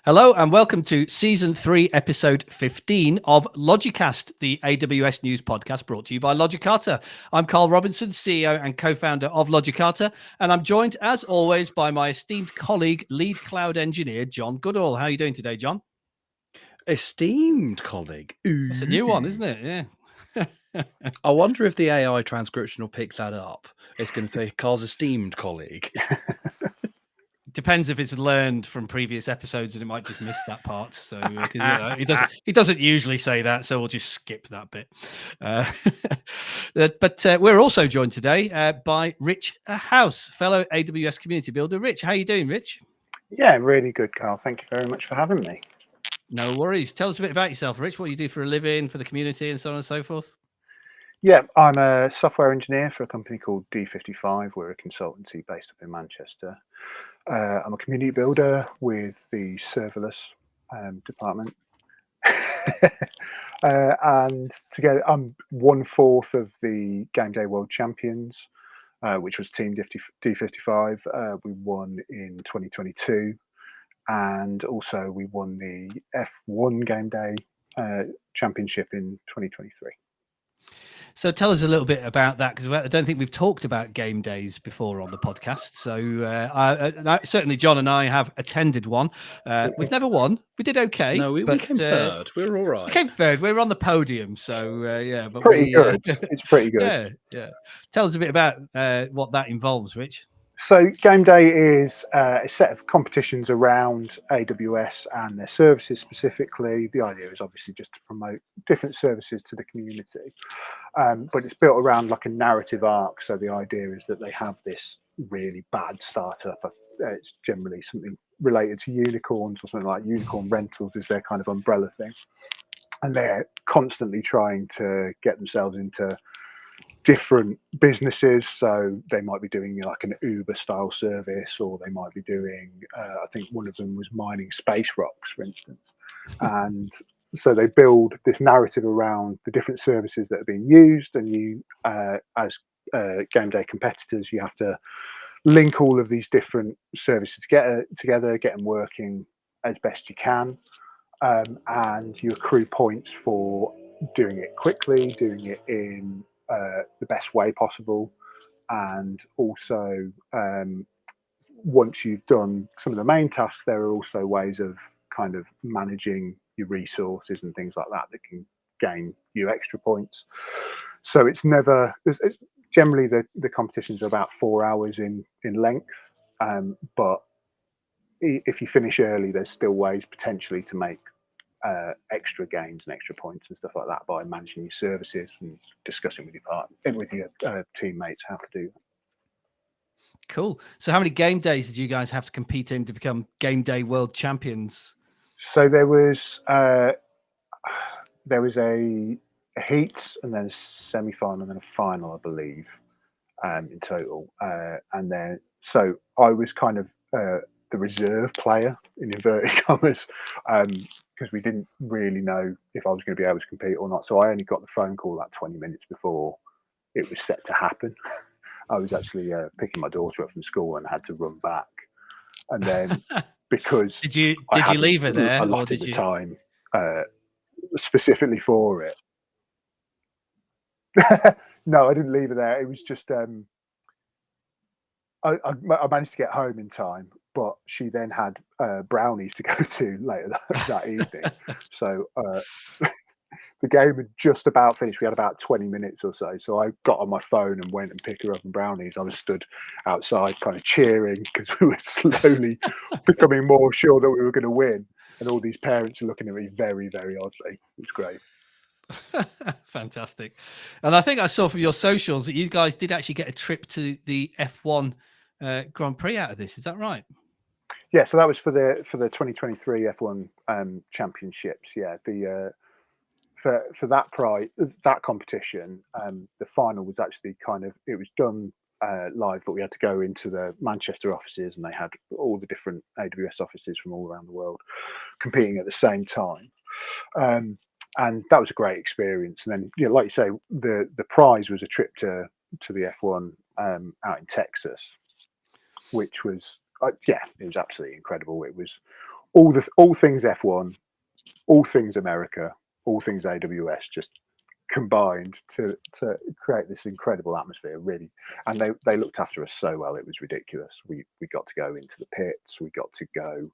Hello and welcome to Season 3, Episode 15 of Logicast, the AWS News podcast brought to you by Logicata. I'm Carl Robinson, CEO and co-founder of Logicata, and I'm joined, as always, by my esteemed colleague, lead cloud engineer, John Goodall. How are you doing today, John? Esteemed colleague. It's a new one, isn't it? Yeah. I wonder if the AI transcription will pick that up. It's going to say Carl's esteemed colleague. Depends if it's learned from previous episodes, and it might just miss that part. So he doesn't usually say that, so we'll just skip that bit. But we're also joined today by Rich House, fellow AWS community builder. Rich, how are you doing, Rich? Yeah, really good, Carl. Thank you very much for having me. No worries. Tell us a bit about yourself, Rich. What you do for a living, for the community, and so on and so forth. Yeah, I'm a software engineer for a company called D55. We're a consultancy based up in Manchester. I'm a community builder with the serverless department. And together, I'm 1/4 of the Game Day World Champions, which was Team D55. We won in 2022. And also we won the F1 Game Day Championship in 2023. So tell us a little bit about that, because I don't think we've talked about game days before on the podcast. So certainly John and I have attended one. We've never won. We did okay. No, we came third. We were all right. We came third. We were on the podium. So yeah, but pretty good. It's pretty good. Yeah. Tell us a bit about what that involves, Rich. So Game Day is a set of competitions around AWS and their services specifically. The idea is obviously just to promote different services to the community, but it's built around like a narrative arc. So the idea is that they have this really bad startup. It's generally something related to unicorns or something like unicorn rentals is their kind of umbrella thing. And they're constantly trying to get themselves into different businesses. So they might be doing like an Uber style service, or they might be doing I think one of them was mining space rocks, for instance. And so they build this narrative around the different services that are being used, and you as game day competitors, you have to link all of these different services together, get them working as best you can, and you accrue points for doing it quickly, doing it in the best way possible, and also once you've done some of the main tasks, there are also ways of kind of managing your resources and things like that can gain you extra points. So it's generally the competitions are about 4 hours in length, but if you finish early, there's still ways potentially to make extra gains and extra points and stuff like that by managing your services and discussing with your teammates how to do that. Cool. So how many game days did you guys have to compete in to become Game Day World Champions? So there was a heats and then a semi-final and then a final, I believe, in total. And then so I was kind of the reserve player in inverted commas, because we didn't really know if I was going to be able to compete or not. So I only got the phone call like 20 minutes before it was set to happen. I was actually picking my daughter up from school and had to run back. And then because did you leave her there? Allotted the time specifically for it. No, I didn't leave her there. It was just I managed to get home in time, but she then had brownies to go to later that evening. So the game had just about finished. We had about 20 minutes or so. So I got on my phone and went and picked her up in brownies. I was stood outside kind of cheering because we were slowly becoming more sure that we were going to win. And all these parents are looking at me very, very oddly. It's great. Fantastic. And I think I saw from your socials that you guys did actually get a trip to the F1 Grand Prix out of this. Is that right? Yeah, so that was for the 2023 F1 championships. Yeah, for that competition, the final was actually it was done live, but we had to go into the Manchester offices, and they had all the different AWS offices from all around the world competing at the same time. And that was a great experience. And then, like you say, the prize was a trip to the F1 out in Texas, which was it was absolutely incredible. It was all things F1, all things America, all things AWS, just combined to create this incredible atmosphere, really. And they looked after us so well, it was ridiculous. We got to go into the pits, we got to go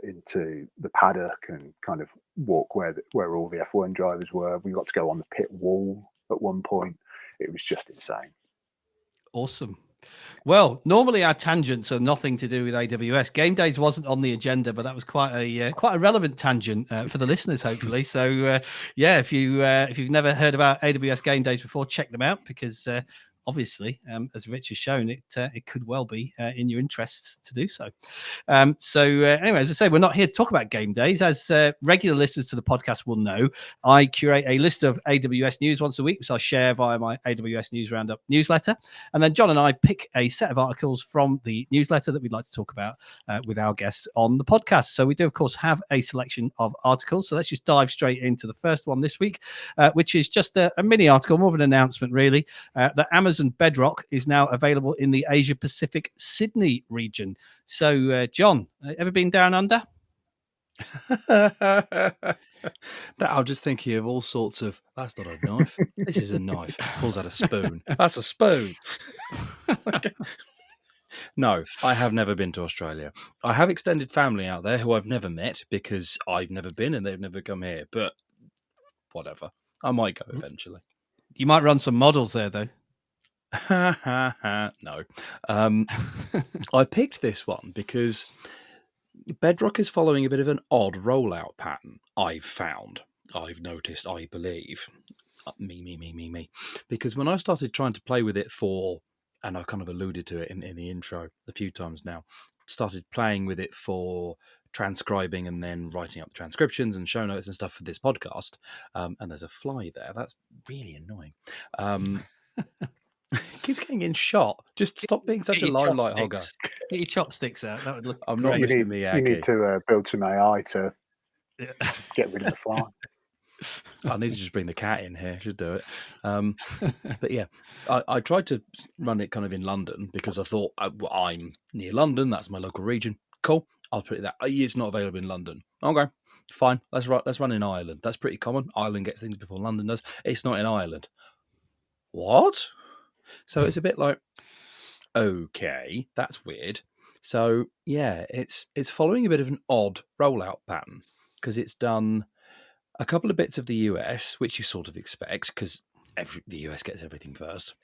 into the paddock and kind of walk where all the F1 drivers were. We got to go on the pit wall at one point. It was just insane. Awesome. Well, normally our tangents are nothing to do with AWS. Game days wasn't on the agenda, but that was quite a relevant tangent for the listeners, hopefully. So, yeah, if you've never heard about AWS game days before, check them out because obviously, as Rich has shown, it could well be in your interests to do so. Anyway, as I say, we're not here to talk about game days. As regular listeners to the podcast will know, I curate a list of AWS news once a week, which I'll share via my AWS News Roundup newsletter. And then John and I pick a set of articles from the newsletter that we'd like to talk about with our guests on the podcast. So we do, of course, have a selection of articles. So let's just dive straight into the first one this week, which is just a mini article, more of an announcement, really, that Amazon Bedrock is now available in the Asia Pacific Sydney region. So, John, ever been down under? No, I'm just thinking of all sorts of. That's not a knife. This is a knife. Pulls out a spoon. That's a spoon. Okay. No, I have never been to Australia. I have extended family out there who I've never met because I've never been and they've never come here. But whatever, I might go eventually. You might run some models there, though. No. I picked this one because Bedrock is following a bit of an odd rollout pattern. I've noticed, I believe. Me. Because when I started trying to play with it and I kind of alluded to it in the intro a few times now, started playing with it for transcribing and then writing up transcriptions and show notes and stuff for this podcast. And there's a fly there. That's really annoying. Keeps getting in shot. Just stop being such a limelight hogger. Get your chopsticks out. That would look. I'm great. not Mr. Miyagi. You need to build some AI to get rid of the fly. I need to just bring the cat in here. Should do it. But yeah, I tried to run it kind of in London because I thought I'm near London. That's my local region. Cool. I'll put it that. It's not available in London. Okay, fine. Let's run in Ireland. That's pretty common. Ireland gets things before London does. It's not in Ireland. What? So it's a bit like, okay, that's weird. So yeah, it's following a bit of an odd rollout pattern because it's done a couple of bits of the US, which you sort of expect because the US gets everything first.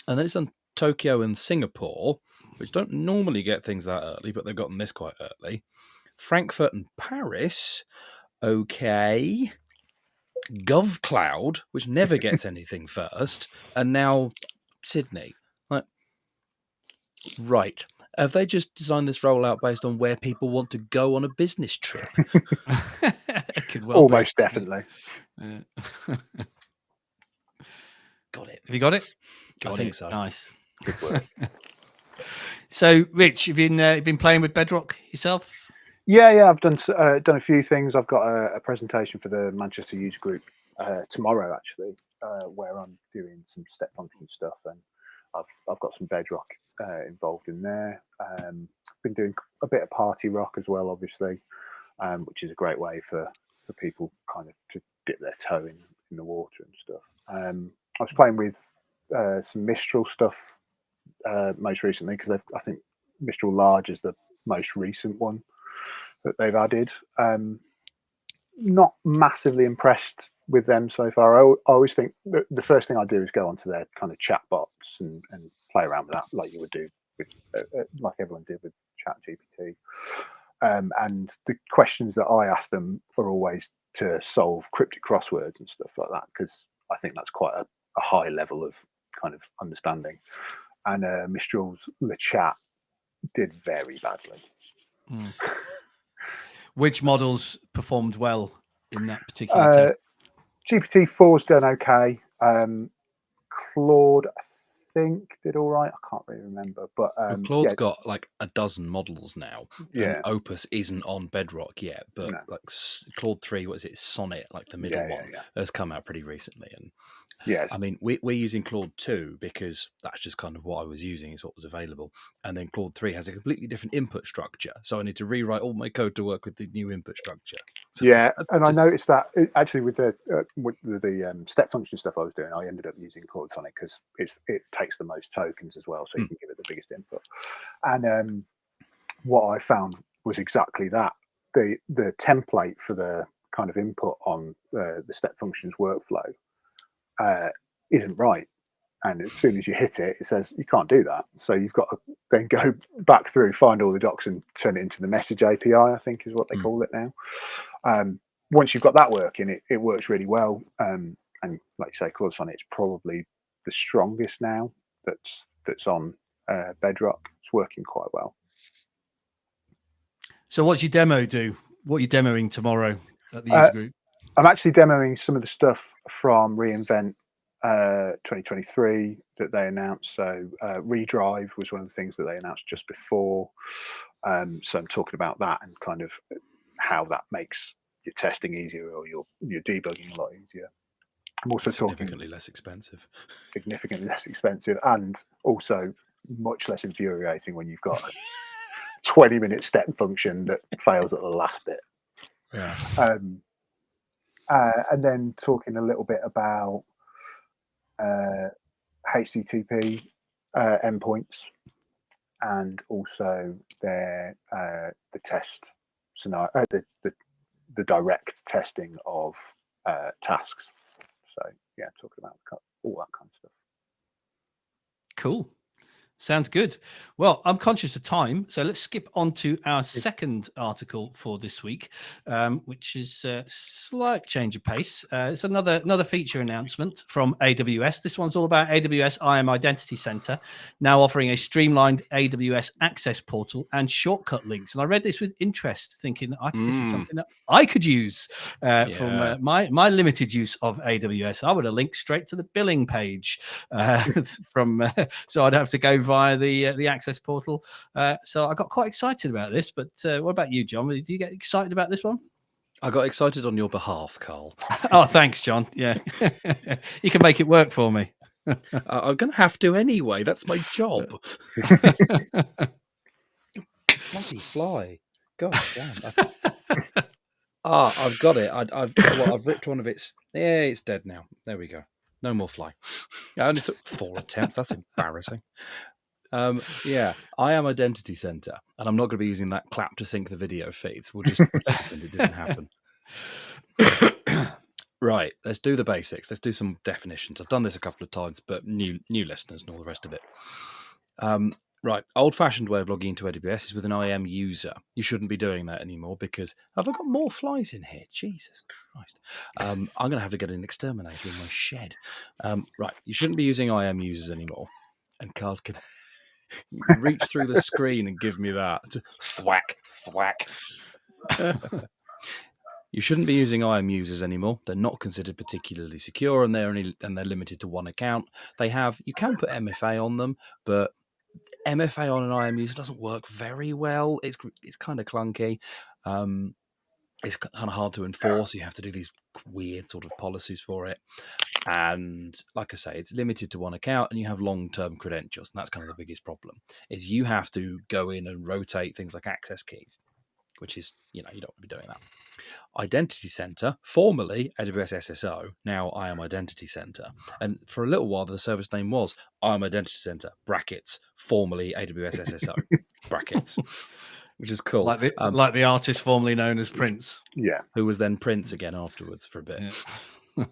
And then it's done Tokyo and Singapore, which don't normally get things that early, but they've gotten this quite early. Frankfurt and Paris, okay. GovCloud, which never gets anything first, and now Sydney. Right. Have they just designed this rollout based on where people want to go on a business trip? It could well Almost be. definitely. Got it. Have you got it? I think so. Nice. Good work. So, Rich, you've been playing with Bedrock yourself? Yeah. I've done a few things. I've got a presentation for the Manchester user group tomorrow, actually, where I'm doing some step function stuff, and I've got some Bedrock involved in there. Been doing a bit of party rock as well, obviously, which is a great way for people kind of to dip their toe in the water and stuff. I was playing with some Mistral stuff most recently because I think Mistral Large is the most recent one that they've added. Not massively impressed with them so far. I always think the first thing I do is go onto their kind of chat bots and play around with that, like you would do with, like everyone did with ChatGPT. And the questions that I ask them are always to solve cryptic crosswords and stuff like that, because I think that's quite a high level of kind of understanding. And Mistral's Le Chat did very badly. Mm. Which models performed well in that particular test? GPT-4's done okay. Claude, I think, did all right. I can't really remember, but Claude's got like a dozen models now. Yeah, and Opus isn't on Bedrock yet, but No. like Claude 3, what is it? Sonnet, like the middle one, has come out pretty recently, and Yes. I mean, we're using Claude 2 because that's just kind of what I was using, is what was available. And then Claude 3 has a completely different input structure. So I need to rewrite all my code to work with the new input structure. So Yeah, and I just, noticed that actually with the step function stuff I was doing, I ended up using Claude Sonnet because it takes the most tokens as well, so you can give it the biggest input. And what I found was exactly that. The template for the kind of input on the step functions workflow isn't right. And as soon as you hit it, it says you can't do that. So you've got to then go back through, find all the docs, and turn it into the message API, I think is what they call it now. Once you've got that working, it works really well. And like you say, Claude Sonnet is probably the strongest now that's on Bedrock. It's working quite well. So what's your demo do? What are you demoing tomorrow at the user group? I'm actually demoing some of the stuff from reInvent 2023 that they announced. So redrive was one of the things that they announced just before. So I'm talking about that and kind of how that makes your testing easier or your debugging a lot easier. I'm also significantly less expensive. Significantly less expensive, and also much less infuriating when you've got a 20-minute step function that fails at the last bit. Yeah. And then talking a little bit about HTTP endpoints, and also their the test scenario, the direct testing of tasks. So yeah, talking about all that kind of stuff. Cool. Sounds good. Well, I'm conscious of time, so let's skip on to our second article for this week, which is a slight change of pace. It's another feature announcement from AWS. This one's all about AWS IAM Identity Center, now offering a streamlined AWS access portal and shortcut links. And I read this with interest, thinking this is something that I could use from my limited use of AWS. I would have linked straight to the billing page so I'd have to go via the access portal. So I got quite excited about this. But what about you, John? Did you get excited about this one? I got excited on your behalf, Carl. Oh, thanks, John. Yeah, you can make it work for me. I'm going to have to anyway. That's my job. Bloody fly! God damn! I've got it. I've ripped one of its. Yeah, it's dead now. There we go. No more fly. I only took 4 attempts. That's embarrassing. Yeah, IAM Identity Center, and I'm not going to be using that clap to sync the video feeds. We'll just pretend it didn't happen. Right, let's do the basics. Let's do some definitions. I've done this a couple of times, but new listeners and all the rest of it. Right, old-fashioned way of logging into AWS is with an IAM user. You shouldn't be doing that anymore because have I got more flies in here? Jesus Christ! I'm going to have to get an exterminator in my shed. Right, you shouldn't be using IAM users anymore, and cars can. Reach through the screen and give me that. Thwack, thwack. You shouldn't be using IAM users anymore. They're not considered particularly secure, and they're limited to one account. You can put MFA on them, but MFA on an IAM user doesn't work very well. It's kind of clunky. It's kind of hard to enforce. You have to do these weird sort of policies for it. And like I say, it's limited to one account and you have long-term credentials. And that's kind of the biggest problem is you have to go in and rotate things like access keys, which is, you don't want to be doing that. Identity Center, formerly AWS SSO, now IAM Identity Center. And for a little while, the service name was IAM Identity Center, brackets, formerly AWS SSO, brackets. Which is cool. Like the artist formerly known as Prince. Yeah. Who was then Prince again afterwards for a bit. Yeah.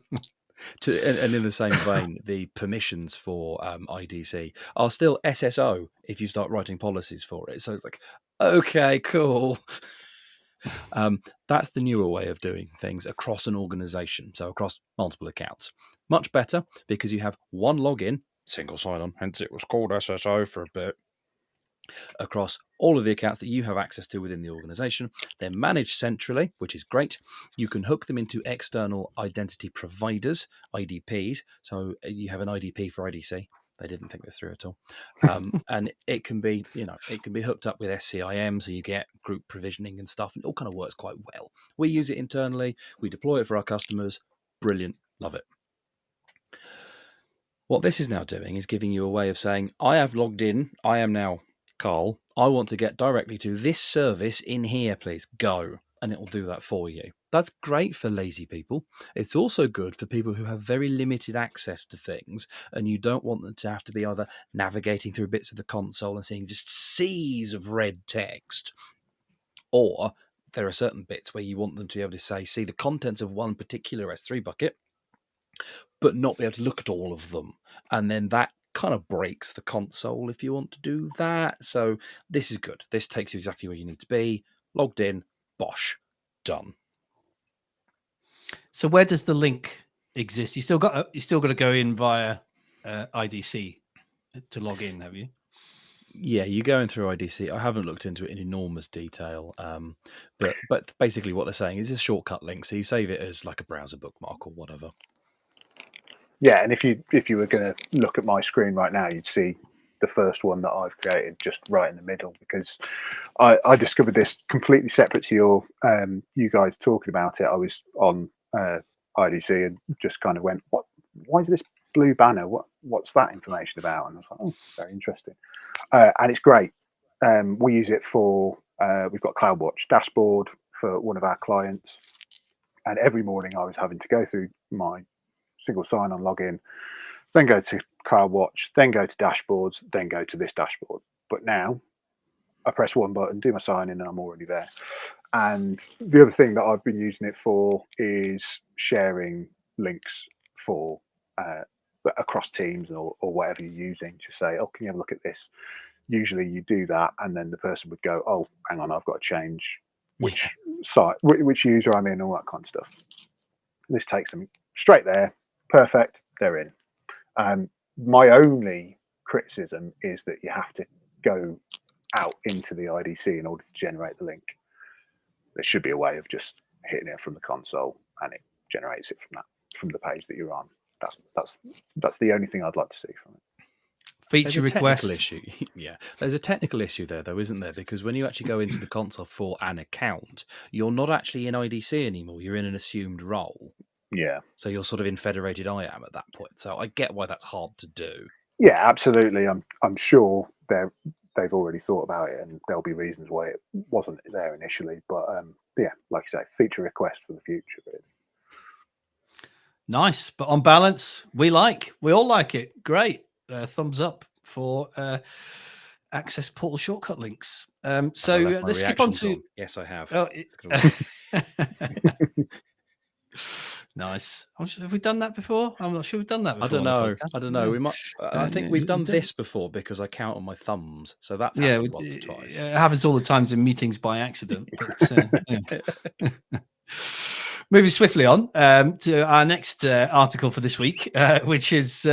And in the same vein, the permissions for IDC are still SSO if you start writing policies for it. So it's like, okay, cool. That's the newer way of doing things across an organization. So across multiple accounts. Much better because you have one login, single sign-on, hence it was called SSO for a bit. Across all of the accounts that you have access to within the organization. They're managed centrally, which is great. You can hook them into external identity providers, IDPs. So you have an IDP for IDC. They didn't think this through at all. And it can be, hooked up with SCIM, so you get group provisioning and stuff. And it all kind of works quite well. We use it internally. We deploy it for our customers. Brilliant. Love it. What this is now doing is giving you a way of saying, I have logged in. I am now Carl. I want to get directly to this service in here, please. Go. And it will do that for you. That's great for lazy people. It's also good for people who have very limited access to things and you don't want them to have to be either navigating through bits of the console and seeing just seas of red text, or there are certain bits where you want them to be able to say, see the contents of one particular S3 bucket, but not be able to look at all of them. And then that kind of breaks the console if you want to do that. So this is good. This takes you exactly where you need to be. Logged in, bosh, done. So where does the link exist? You still got to go in via IDC to log in, have you? Yeah, you're going through IDC. I haven't looked into it in enormous detail, but basically what they're saying is it's a shortcut link, so you save it as like a browser bookmark or whatever. Yeah, and if you were going to look at my screen right now, you'd see the first one that I've created just right in the middle, because I discovered this completely separate to your you guys talking about it. I was on IDC and just kind of went, what? Why is this blue banner? What's that information about? And I was like, oh, very interesting. And it's great. We use it for we've got CloudWatch dashboard for one of our clients, and every morning I was having to go through my single sign-on login, then go to CloudWatch, then go to dashboards, then go to this dashboard. But now I press one button, do my sign in, and I'm already there. And the other thing that I've been using it for is sharing links for across teams or whatever you're using to say, oh, can you have a look at this? Usually you do that, and then the person would go, oh, hang on, I've got to change which site, which user I'm in, all that kind of stuff. This takes them straight there. Perfect, they're in. My only criticism is that you have to go out into the IDC in order to generate the link. There should be a way of just hitting it from the console and it generates it from the page that you're on. That's the only thing I'd like to see from it. Feature request issue. Yeah, there's a technical issue there, though, isn't there? Because when you actually go into the console for an account, you're not actually in IDC anymore. You're in an assumed role. Yeah. So you're sort of in federated IAM at that point. So I get why that's hard to do. Yeah, absolutely. I'm sure they've already thought about it, and there'll be reasons why it wasn't there initially. But yeah, like I say, feature request for the future. Really. Nice, but on balance, we all like it. Great, thumbs up for access portal shortcut links. So let's skip on to. Yes, I have. Oh, nice. Have we done that before? I'm not sure we've done that before. I don't know. We might. I think we've done this before because I count on my thumbs. So that's happened once or twice. It happens all the times in meetings by accident. But, moving swiftly on to our next article for this week, which is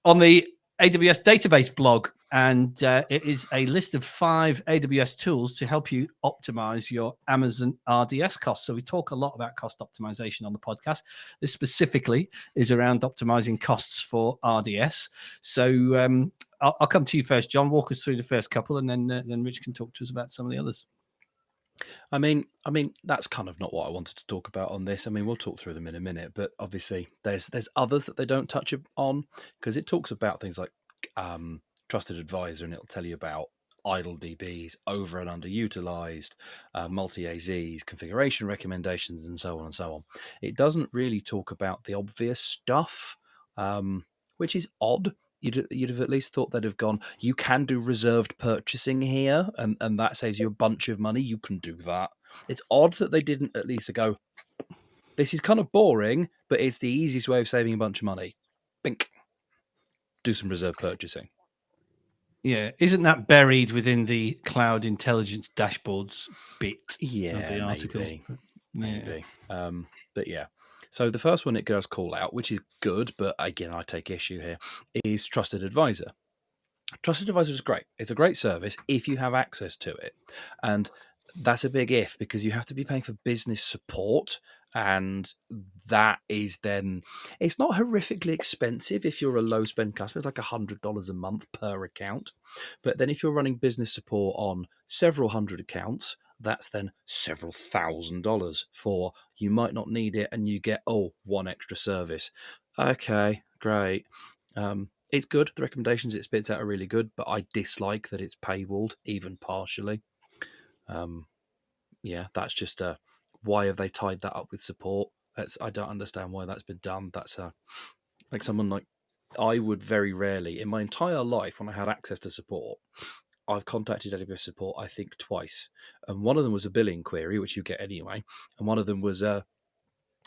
on the AWS database blog. And it is a list of 5 AWS tools to help you optimize your Amazon RDS costs. So we talk a lot about cost optimization on the podcast. This specifically is around optimizing costs for RDS. So I'll come to you first, John. Walk us through the first couple, and then Rich can talk to us about some of the others. I mean, that's kind of not what I wanted to talk about on this. I mean, we'll talk through them in a minute, but obviously there's others that they don't touch on, because it talks about things like Trusted Advisor, and it'll tell you about idle DBs, over and underutilized, multi-AZs, configuration recommendations, and so on and so on. It doesn't really talk about the obvious stuff, which is odd. You'd have at least thought they'd have gone, you can do reserved purchasing here, and that saves you a bunch of money. You can do that. It's odd that they didn't at least go, this is kind of boring, but it's the easiest way of saving a bunch of money. Bink. Do some reserved purchasing. Yeah, isn't that buried within the cloud intelligence dashboards bit of the article? Maybe. But yeah. So the first one it does call out, which is good, but again, I take issue here, is Trusted Advisor. Trusted Advisor is great. It's a great service if you have access to it. And that's a big if, because you have to be paying for business support. And that is then, it's not horrifically expensive if you're a low spend customer. It's like $100 a month per account. But then if you're running business support on several hundred accounts, that's then several $1,000s for, you might not need it and you get, one extra service. Okay, great. It's good. The recommendations it spits out are really good, but I dislike that it's paywalled, even partially. That's just why have they tied that up with support? I don't understand why that's been done. That's like someone like I would very rarely in my entire life when I had access to support, I've contacted AWS support I think twice, and one of them was a billing query, which you get anyway, and one of them was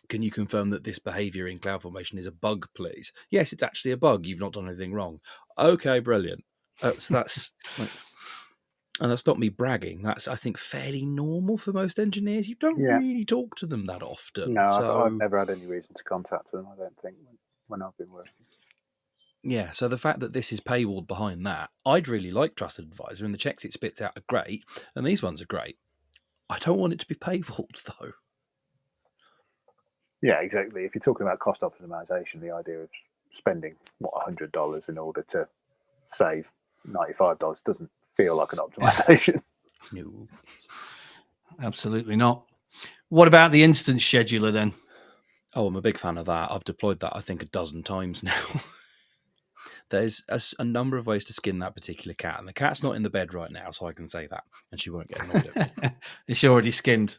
can you confirm that this behavior in CloudFormation is a bug, please? Yes, it's actually a bug. You've not done anything wrong. Okay, brilliant. That's like, and that's not me bragging. That's, I think, fairly normal for most engineers. You don't Yeah. really talk to them that often. No, So I've never had any reason to contact them, I don't think, when I've been working. yeah, so the fact that this is paywalled behind that, I'd really like Trusted Advisor, and the checks it spits out are great, and these ones are great. I don't want it to be paywalled, though. Yeah, exactly. If you're talking about cost optimization, the idea of spending $100 in order to save $95 doesn't feel like an optimization. No. Absolutely not. What about the instance scheduler then? Oh, I'm a big fan of that. I've deployed that, I think, a dozen times now. There's a number of ways to skin that particular cat, and the cat's not in the bed right now, so I can say that, and she won't get annoyed at me. It's already skinned.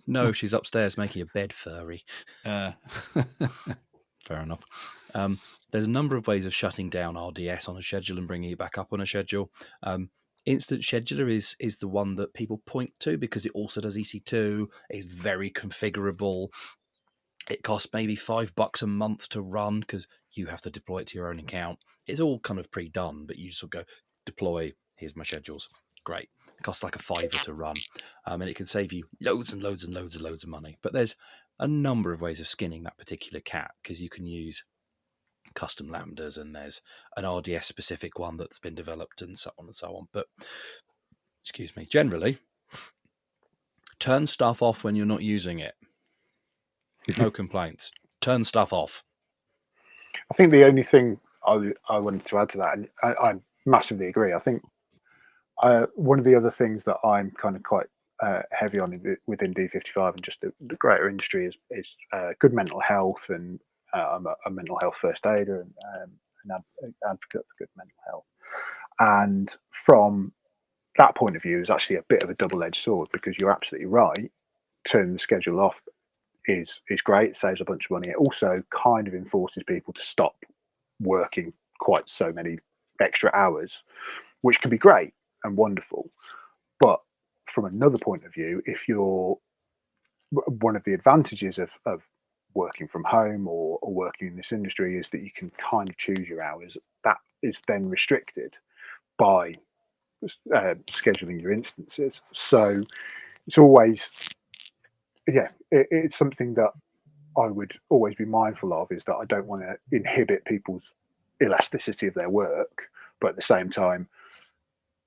No, she's upstairs making a bed furry. Fair enough. There's a number of ways of shutting down RDS on a schedule and bringing it back up on a schedule. Instant Scheduler is the one that people point to because it also does EC2. It's very configurable. It costs maybe $5 a month to run because you have to deploy it to your own account. It's all kind of pre-done, but you just go deploy. Here's my schedules. Great. It costs like $5 to run, and it can save you loads and loads and loads and loads of money. But there's a number of ways of skinning that particular cat because you can use custom lambdas, and there's an RDS specific one that's been developed, and so on and so on. But excuse me, generally, turn stuff off when you're not using it. No complaints. Turn stuff off. I think the only thing I wanted to add to that, and I massively agree. I think one of the other things that I'm kind of quite heavy on within D55 and just the greater industry is good mental health, and I'm a mental health first aider and an advocate for good mental health. And from that point of view, is actually a bit of a double-edged sword because you're absolutely right. Turning the schedule off is great. It saves a bunch of money. It also kind of enforces people to stop working quite so many extra hours, which can be great and wonderful. But from another point of view, if you're one of the advantages of working from home or working in this industry is that you can kind of choose your hours. That is then restricted by scheduling your instances. So it's always, it's something that I would always be mindful of, is that I don't want to inhibit people's elasticity of their work, but at the same time,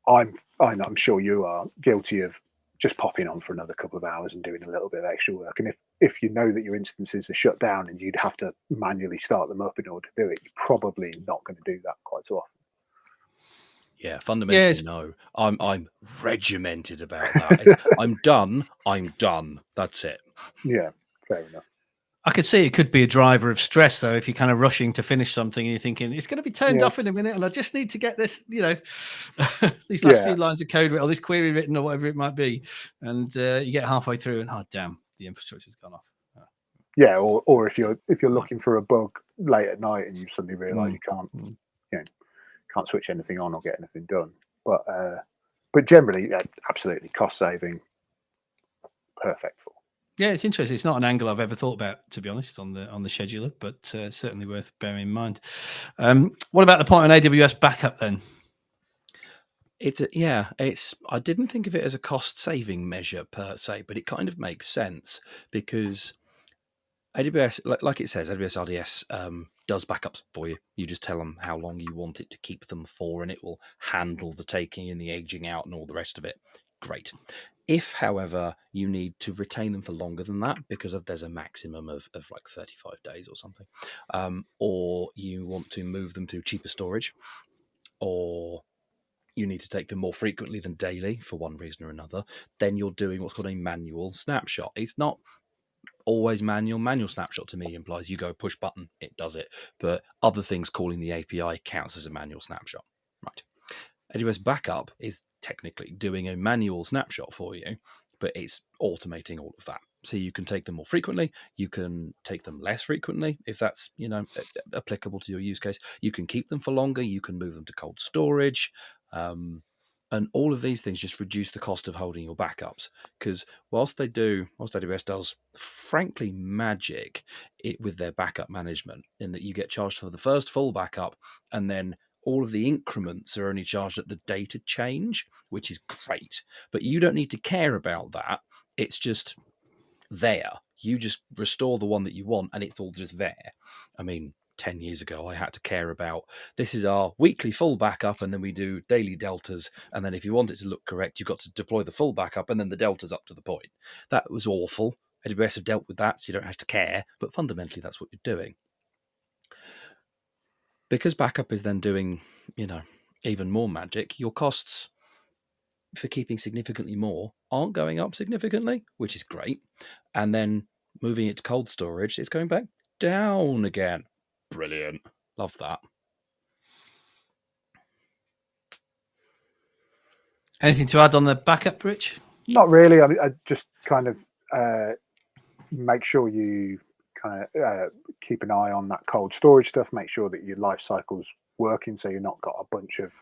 I'm sure you are guilty of just popping on for another couple of hours and doing a little bit of extra work. And if you know that your instances are shut down and you'd have to manually start them up in order to do it, you're probably not going to do that quite so often. Yeah, fundamentally, no. I'm regimented about that. I'm done. That's it. Yeah, fair enough. I could see it could be a driver of stress, though, if you're kind of rushing to finish something and you're thinking it's going to be turned off in a minute, and I just need to get this, these last few lines of code or this query written or whatever it might be, and you get halfway through and damn, the infrastructure's gone off. Yeah, or if you're looking for a bug late at night and you suddenly realise you can't switch anything on or get anything done. But generally, absolutely cost saving, perfect for. Yeah, it's interesting. It's not an angle I've ever thought about, to be honest, on the scheduler, but certainly worth bearing in mind. What about the point on AWS backup then? I didn't think of it as a cost saving measure per se, but it kind of makes sense because AWS, like it says, AWS RDS does backups for you. You just tell them how long you want it to keep them for, and it will handle the taking and the aging out and all the rest of it. Great. If, however, you need to retain them for longer than that because there's a maximum of like 35 days or something, or you want to move them to cheaper storage, or you need to take them more frequently than daily for one reason or another, then you're doing what's called a manual snapshot. It's not always manual. Manual snapshot to me implies you go push button, it does it. But other things calling the API counts as a manual snapshot. Right. AWS Backup is technically doing a manual snapshot for you, but it's automating all of that. So you can take them more frequently. You can take them less frequently if that's, applicable to your use case. You can keep them for longer. You can move them to cold storage. And all of these things just reduce the cost of holding your backups. Because whilst AWS does, frankly, magic with their backup management, in that you get charged for the first full backup, and then all of the increments are only charged at the data change, which is great. But you don't need to care about that. It's just there. You just restore the one that you want, and it's all just there. I mean, 10 years ago, I had to care about, this is our weekly full backup, and then we do daily deltas. And then if you want it to look correct, you've got to deploy the full backup, and then the deltas up to the point. That was awful. AWS have dealt with that, so you don't have to care. But fundamentally, that's what you're doing. Because backup is then doing, even more magic, your costs for keeping significantly more aren't going up significantly, which is great. And then moving it to cold storage, it's going back down again. Brilliant. Love that. Anything to add on the backup, Rich? Not really. I mean, I just kind of make sure you kind of keep an eye on that cold storage stuff. Make sure that your life cycle's working, so you're not got a bunch of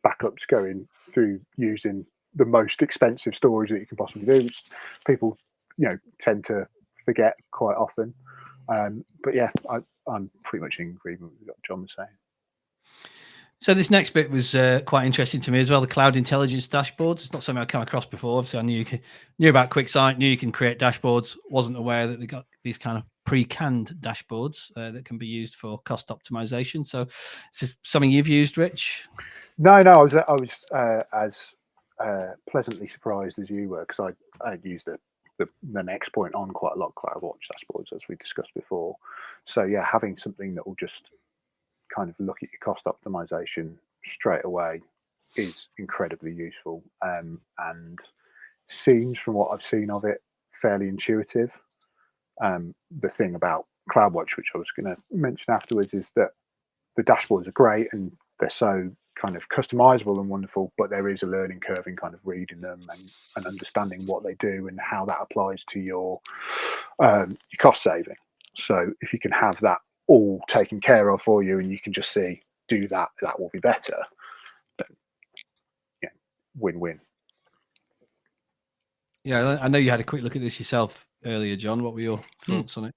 backups going through using the most expensive storage that you can possibly do, which people, tend to forget quite often. But yeah, I'm pretty much in agreement with what John was saying. So this next bit was quite interesting to me as well. The cloud intelligence dashboards. It's not something I've come across before. Obviously, I knew about QuickSight, knew you can create dashboards. Wasn't aware that they got these kind of pre-canned dashboards that can be used for cost optimization. So, is this something you've used, Rich? No, I was as pleasantly surprised as you were, because I used the next point on quite a lot of CloudWatch dashboards, as we discussed before. So yeah, having something that will just kind of look at your cost optimization straight away is incredibly useful, and seems, from what I've seen of it, fairly intuitive. The thing about CloudWatch, which I was going to mention afterwards, is that the dashboards are great and they're so kind of customizable and wonderful, but there is a learning curve in kind of reading them and understanding what they do and how that applies to your cost saving. So if you can have that all taken care of for you, and you can just see, do that will be better, then yeah, win-win. Yeah, I know you had a quick look at this yourself earlier, John. What were your thoughts on it?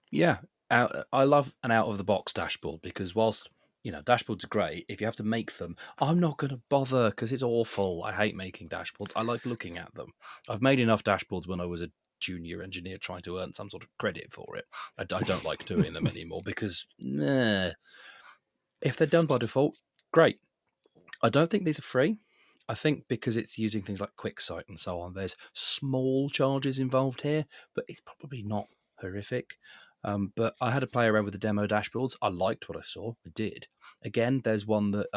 Yeah, I love an out-of-the-box dashboard, because whilst dashboards are great, if you have to make them, I'm not going to bother, because it's awful. I hate making dashboards. I like looking at them. I've made enough dashboards when I was a junior engineer trying to earn some sort of credit for it. I don't like doing them anymore, because if they're done by default, great. I don't think these are free. I think because it's using things like QuickSight and so on, there's small charges involved here, but it's probably not horrific. But I had to play around with the demo dashboards. I liked what I saw. I did. Again, there's one that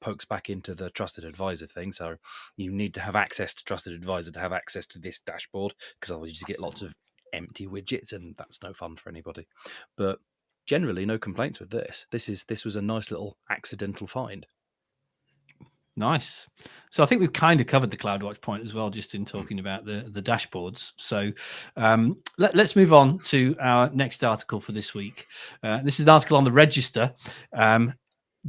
pokes back into the trusted advisor thing. So you need to have access to trusted advisor to have access to this dashboard, because otherwise you just get lots of empty widgets, and that's no fun for anybody. But generally, no complaints with this. This was a nice little accidental find. Nice. So I think we've kind of covered the CloudWatch point as well, just in talking about the dashboards. So let's move on to our next article for this week. This is an article on the Register,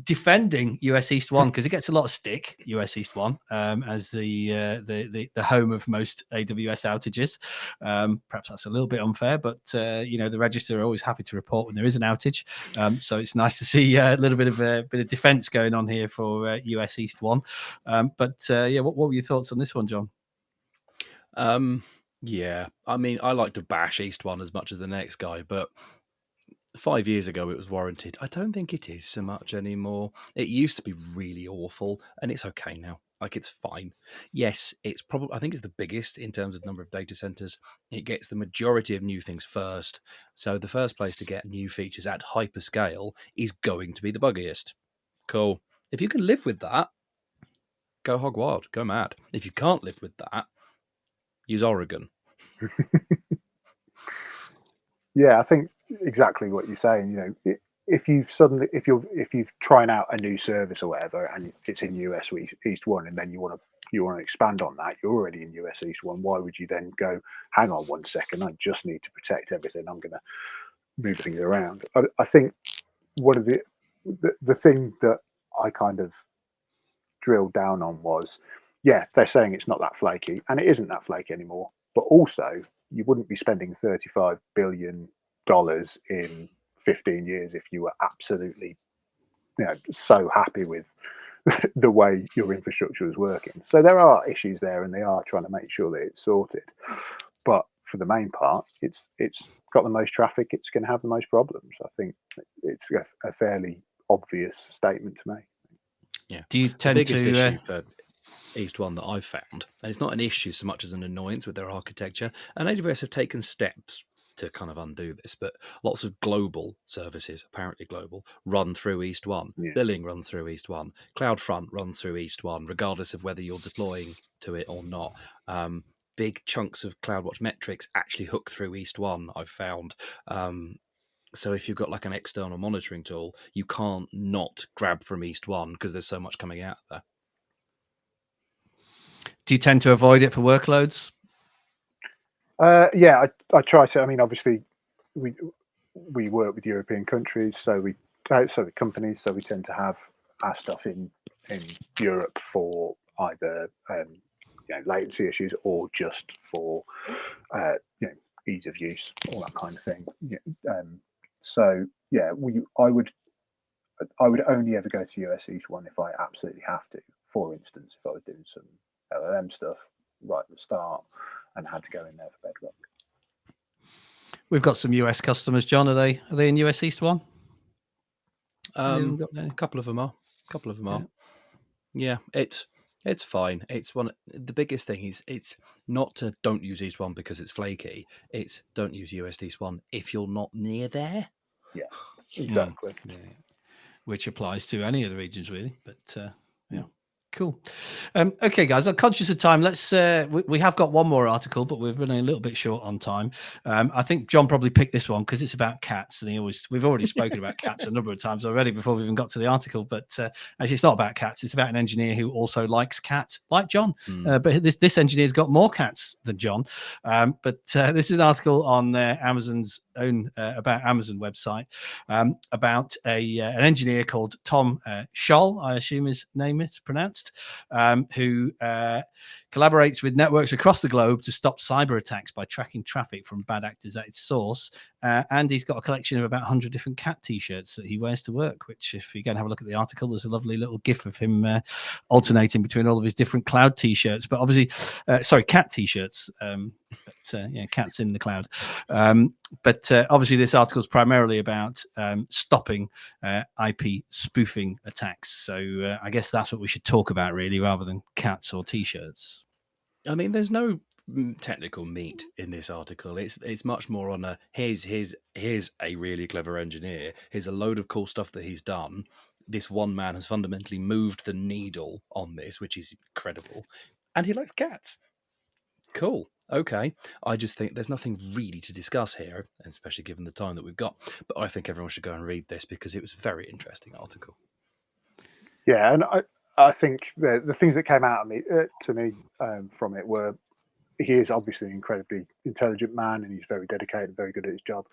defending US East 1, because it gets a lot of stick, US East 1, as the home of most AWS outages. Perhaps that's a little bit unfair, but the Register are always happy to report when there is an outage. So it's nice to see a little bit of defense going on here for US East 1. What were your thoughts on this one, John? Yeah, I mean, I like to bash East 1 as much as the next guy, but 5 years ago it was warranted. I don't think it is so much anymore. It used to be really awful, and it's okay now. Like, it's fine. Yes, it's probably, I think it's the biggest in terms of number of data centers. It gets the majority of new things first. So the first place to get new features at hyperscale is going to be the buggiest. Cool. If you can live with that, go hog wild, go mad. If you can't live with that, use Oregon. Yeah, I think exactly what you're saying. If you're trying out a new service or whatever, and it's in US East 1, and then you want to expand on that, you're already in US East 1. Why would you then go, hang on 1 second, I just need to protect everything, I'm going to move things around? I think one of the thing that I kind of drilled down on was, yeah, they're saying it's not that flaky, and it isn't that flaky anymore. But also, you wouldn't be spending $35 billion in 15 years if you were absolutely, so happy with the way your infrastructure is working. So there are issues there, and they are trying to make sure that it's sorted. But for the main part, it's got the most traffic, it's going to have the most problems. I think it's a fairly obvious statement to make. Yeah. Do you The tend biggest to? issue for East 1 that I've found, and it's not an issue so much as an annoyance with their architecture, and AWS have taken steps to kind of undo this, but lots of global services, apparently global, run through East 1. Yeah. Billing runs through East 1. CloudFront runs through East 1, regardless of whether you're deploying to it or not. Big chunks of CloudWatch metrics actually hook through East 1, I've found. So if you've got like an external monitoring tool, you can't not grab from East 1 because there's so much coming out there. Do you tend to avoid it for workloads? Yeah, I try to. I mean, obviously, we work with European countries, so with companies, so we tend to have our stuff in Europe for either latency issues or just for ease of use, all that kind of thing. So yeah, I would only ever go to US East 1 if I absolutely have to. For instance, if I was doing some LLM stuff right at the start and had to go in there for Bedrock. We've got some US customers, John. Are they in US East 1? A couple of them are. Yeah, it's fine. It's one. The biggest thing is it's not to don't use East 1 because it's flaky. It's don't use US East 1 if you're not near there. Yeah, exactly. Yeah. Which applies to any of the regions, really. But yeah. Cool. Okay, guys, I'm conscious of time. Let's. We have got one more article, but we're running a little bit short on time. I think John probably picked this one because it's about cats, and we've already spoken about cats a number of times already before we even got to the article. But actually, it's not about cats. It's about an engineer who also likes cats, like John. But this engineer's got more cats than John. But this is an article on Amazon's own about Amazon website about an engineer called Tom Scholl, I assume his name is pronounced, who collaborates with networks across the globe to stop cyber attacks by tracking traffic from bad actors at its source. And he's got a collection of about 100 different cat t-shirts that he wears to work, which if you go and have a look at the article, there's a lovely little gif of him alternating between all of his different cloud t-shirts, but obviously, cat t-shirts. Cats in the cloud. But obviously this article is primarily about stopping IP spoofing attacks. So I guess that's what we should talk about really, rather than cats or t-shirts. I mean, there's no technical meat in this article. It's much more on a here's a really clever engineer. Here's a load of cool stuff that he's done. This one man has fundamentally moved the needle on this, which is incredible. And he likes cats. Cool. Okay. I just think there's nothing really to discuss here, especially given the time that we've got. But I think everyone should go and read this because it was a very interesting article. Yeah, and I think the things that came out to me from it were, he is obviously an incredibly intelligent man, and he's very dedicated, very good at his job.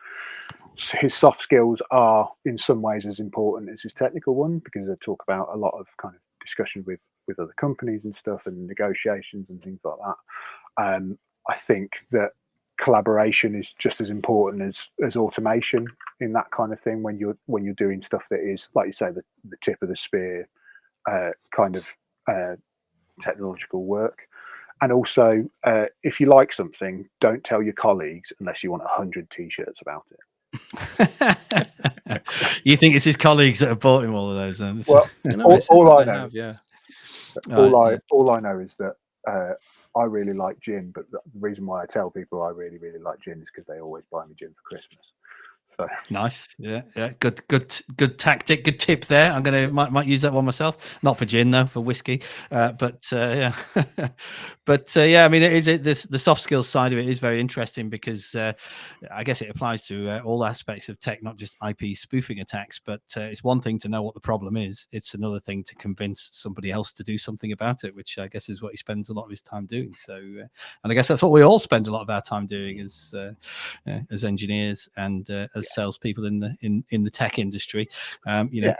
His soft skills are in some ways as important as his technical one, because they talk about a lot of kind of discussion with other companies and stuff, and negotiations and things like that. I think that collaboration is just as important as automation in that kind of thing, when you're doing stuff that is, like you say, the tip of the spear kind of technological work. And also, if you like something, don't tell your colleagues unless you want 100 t-shirts about it. You think it's his colleagues that have bought him all of those? Then? Well, all I know is that I really like gin, but the reason why I tell people I really, really like gin is because they always buy me gin for Christmas. So Nice. Yeah. Good tactic. Good tip there. I'm gonna might use that one myself. Not for gin though, for whiskey. Yeah. Yeah. I mean, the soft skills side of it is very interesting because I guess it applies to all aspects of tech, not just IP spoofing attacks. But it's one thing to know what the problem is. It's another thing to convince somebody else to do something about it, which I guess is what he spends a lot of his time doing. So, and I guess that's what we all spend a lot of our time doing as engineers and as salespeople in the tech industry.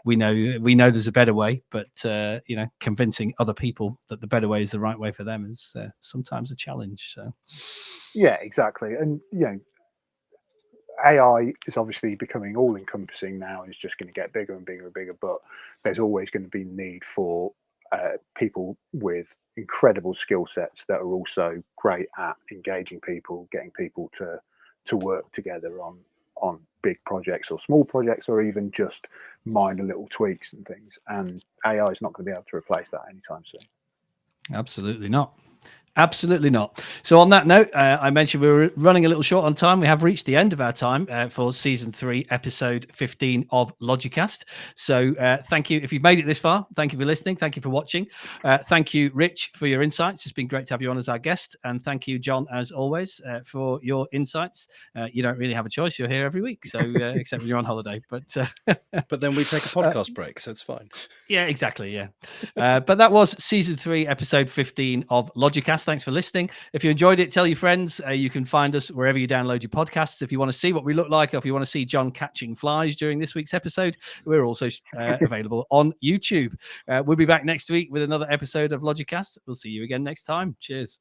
We know there's a better way, but convincing other people that the better way is the right way for them is sometimes a challenge. So yeah, exactly. And AI is obviously becoming all encompassing now, and it's just going to get bigger and bigger and bigger, but there's always going to be need for people with incredible skill sets that are also great at engaging people, getting people to work together on big projects or small projects, or even just minor little tweaks and things. And AI is not going to be able to replace that anytime soon. Absolutely not. Absolutely not. So on that note, I mentioned we were running a little short on time. We have reached the end of our time for season 3, episode 15 of Logicast. So thank you. If you've made it this far, thank you for listening. Thank you for watching. Thank you, Rich, for your insights. It's been great to have you on as our guest. And thank you, John, as always, for your insights. You don't really have a choice. You're here every week, so except when you're on holiday. But then we take a podcast break, so it's fine. Yeah, exactly. Yeah. But that was season 3, episode 15 of Logicast. Thanks for listening. If you enjoyed it, tell your friends. You can find us wherever you download your podcasts. If you want to see what we look like, or if you want to see John catching flies during this week's episode, we're also available on YouTube. We'll be back next week with another episode of Logicast. We'll see you again next time. Cheers.